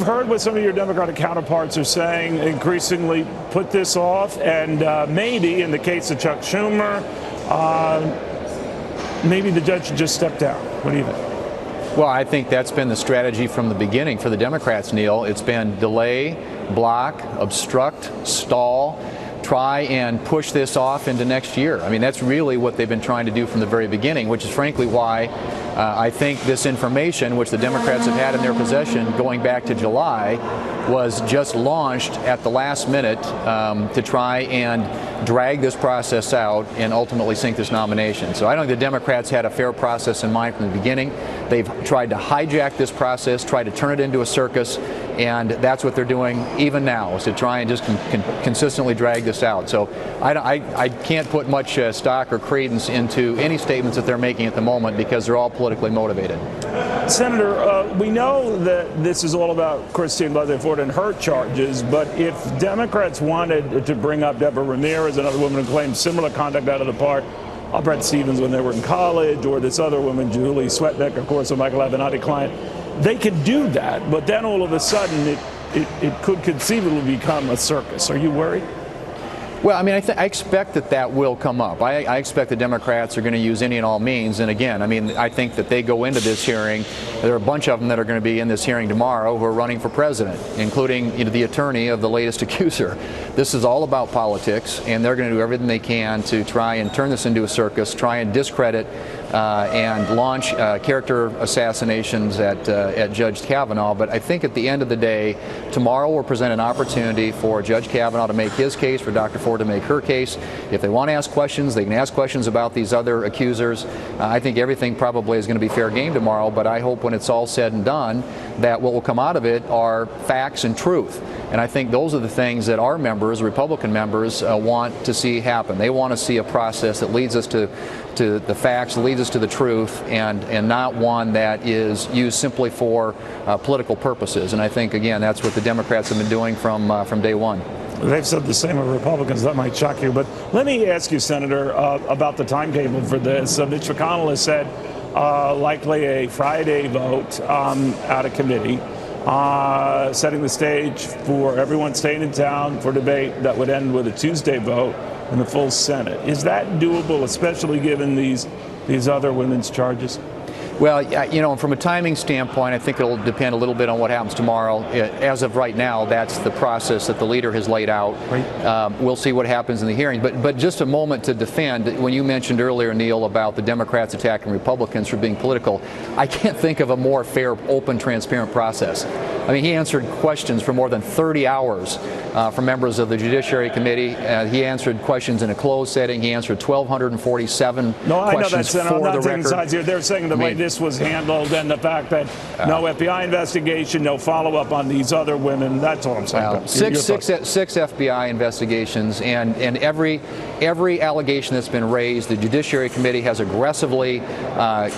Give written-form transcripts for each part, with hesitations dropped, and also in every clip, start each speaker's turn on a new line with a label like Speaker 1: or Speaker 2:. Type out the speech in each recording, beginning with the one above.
Speaker 1: heard what some of your Democratic counterparts are saying, increasingly put this off, and maybe in the case of Chuck Schumer, maybe the judge should just step down? What do you think?
Speaker 2: Well, I think that's been the strategy from the beginning for the Democrats, Neil. It's been delay, block, obstruct, stall, try and push this off into next year. I mean, that's really what they've been trying to do from the very beginning, which is frankly why I think this information, which the Democrats have had in their possession going back to July, was just launched at the last minute to try and drag this process out and ultimately sink this nomination. So I don't think the Democrats had a fair process in mind from the beginning. They've tried to hijack this process, try to turn it into a circus, and that's what they're doing even now, is to try and just consistently drag this out. So I can't put much stock or credence into any statements that they're making at the moment because they're all politically motivated.
Speaker 1: Senator, we know that this is all about Christine Blasey Ford and her charges, but if Democrats wanted to bring up Deborah Ramirez, another woman who claimed similar conduct out of the park, Brett Stevens when they were in college, or this other woman, Julie Swetnick, of course, a Michael Avenatti client, they could do that, but then all of a sudden it could conceivably become a circus. Are you worried?
Speaker 2: Well, I mean, I expect that will come up. I expect the Democrats are going to use any and all means. And again, I mean, I think that they go into this hearing. There are a bunch of them that are going to be in this hearing tomorrow who are running for president, including the attorney of the latest accuser. This is all about politics, and they're going to do everything they can to try and turn this into a circus, try and discredit and launch character assassinations at Judge Kavanaugh. But I think at the end of the day, tomorrow will present an opportunity for Judge Kavanaugh to make his case, for Dr. Ford to make her case. If they want to ask questions, they can ask questions about these other accusers. I think everything probably is going to be fair game tomorrow, but I hope when it's all said and done that what will come out of it are facts and truth. And I think those are the things that our members, Republican members, want to see happen. They want to see a process that leads us to the facts, leads us to the truth, and not one that is used simply for political purposes. And I think, again, that's what the Democrats have been doing from day one.
Speaker 1: They've said the same of Republicans. That might shock you. But let me ask you, Senator, about the timetable for this. Mitch McConnell has said likely a Friday vote out of committee, setting the stage for everyone staying in town for debate that would end with a Tuesday vote in the full Senate. Is that doable, especially given these other women's charges?
Speaker 2: Well, you know, from a timing standpoint, I think it'll depend a little bit on what happens tomorrow. As of right now, that's the process that the leader has laid out. Right. We'll see what happens in the hearing. But just a moment to defend, when you mentioned earlier, Neil, about the Democrats attacking Republicans for being political, I can't think of a more fair, open, transparent process. I mean, he answered questions for more than 30 hours from members of the Judiciary Committee. He answered questions in a closed setting. He answered 1,247 questions
Speaker 1: No, I know that, Senator. I'm not taking
Speaker 2: record.
Speaker 1: sides here. They're saying the way this was handled and the fact that no FBI investigation, no follow-up on these other women. That's all I'm saying.
Speaker 2: Six FBI investigations, and every allegation that's been raised, the Judiciary Committee has aggressively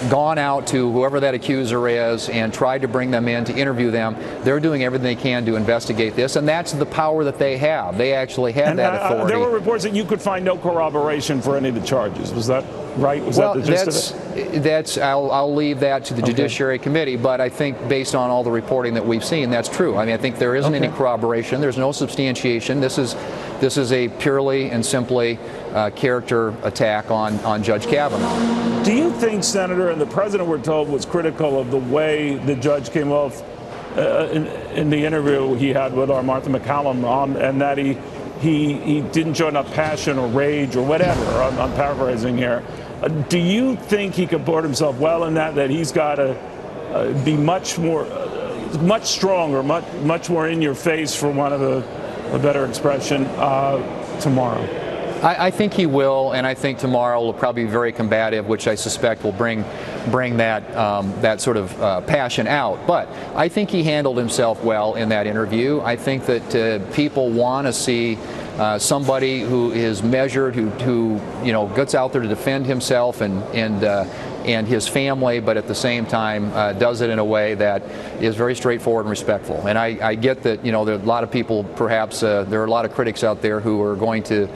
Speaker 2: gone out to whoever that accuser is and tried to bring them in to interview them. They're doing everything they can to investigate this, and that's the power that they have. They actually have that authority.
Speaker 1: There were reports that you could find no corroboration for any of the charges. Was that right? Was that the gist of it?
Speaker 2: I'll leave that to the Judiciary Committee, but I think based on all the reporting that we've seen, that's true. I mean, I think there isn't any corroboration. There's no substantiation. This is a purely and simply character attack on Judge Kavanaugh.
Speaker 1: Do you think, Senator, and the president, we're told, was critical of the way the judge came off in the interview he had with our Martha McCallum, and that he didn't show enough passion or rage or whatever, I'm paraphrasing here. Do you think he comport himself well in that he's got to be much stronger, much more in your face, for one of a better expression, tomorrow?
Speaker 2: I think he will, and I think tomorrow will probably be very combative, which I suspect will bring that sort of passion out. But I think he handled himself well in that interview. I think that people want to see somebody who is measured, who gets out there to defend himself and his family, but at the same time does it in a way that is very straightforward and respectful. And I get that there are a lot of people, perhaps there are a lot of critics out there who are going to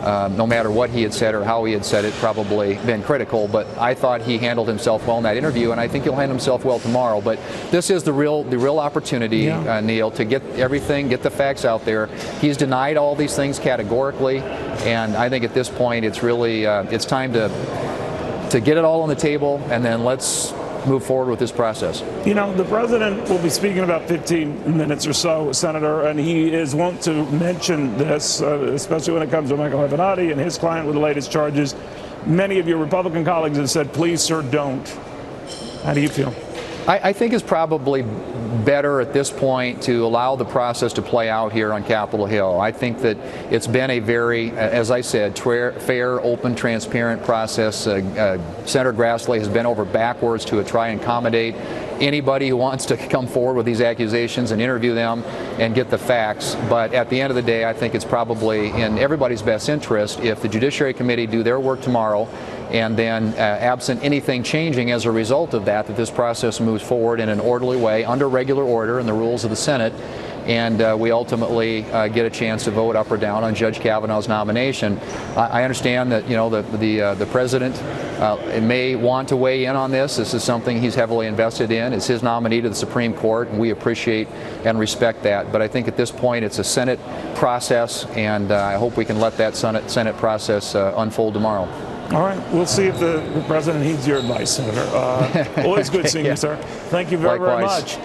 Speaker 2: no matter what he had said or how he had said it, probably been critical. But I thought he handled himself well in that interview, and I think he'll handle himself well tomorrow. But this is the real opportunity, Neil, to get everything, get the facts out there. He's denied all these things categorically, and I think at this point it's really it's time to get it all on the table, and then let's move forward with this process.
Speaker 1: You know, the president will be speaking about 15 minutes or so, Senator, and he is wont to mention this, especially when it comes to Michael Kavanaugh and his client with the latest charges. Many of your Republican colleagues have said, please, sir, don't. How do you feel?
Speaker 2: I think it's probably better at this point to allow the process to play out here on Capitol Hill. I think that it's been a very, as I said, fair, open, transparent process. Senator Grassley has been over backwards to try and accommodate anybody who wants to come forward with these accusations and interview them and get the facts. But at the end of the day, I think it's probably in everybody's best interest if the Judiciary Committee do their work tomorrow, and then absent anything changing as a result of that, that this process moves forward in an orderly way under regular order and the rules of the Senate, and we ultimately get a chance to vote up or down on Judge Kavanaugh's nomination. I understand that, you know, the president may want to weigh in on this. This is something he's heavily invested in. It's his nominee to the Supreme Court, and we appreciate and respect that. But I think at this point it's a Senate process, and I hope we can let that Senate process unfold tomorrow.
Speaker 1: All right. We'll see if the president heeds your advice, Senator. Always good seeing you, sir. Thank you very, very much.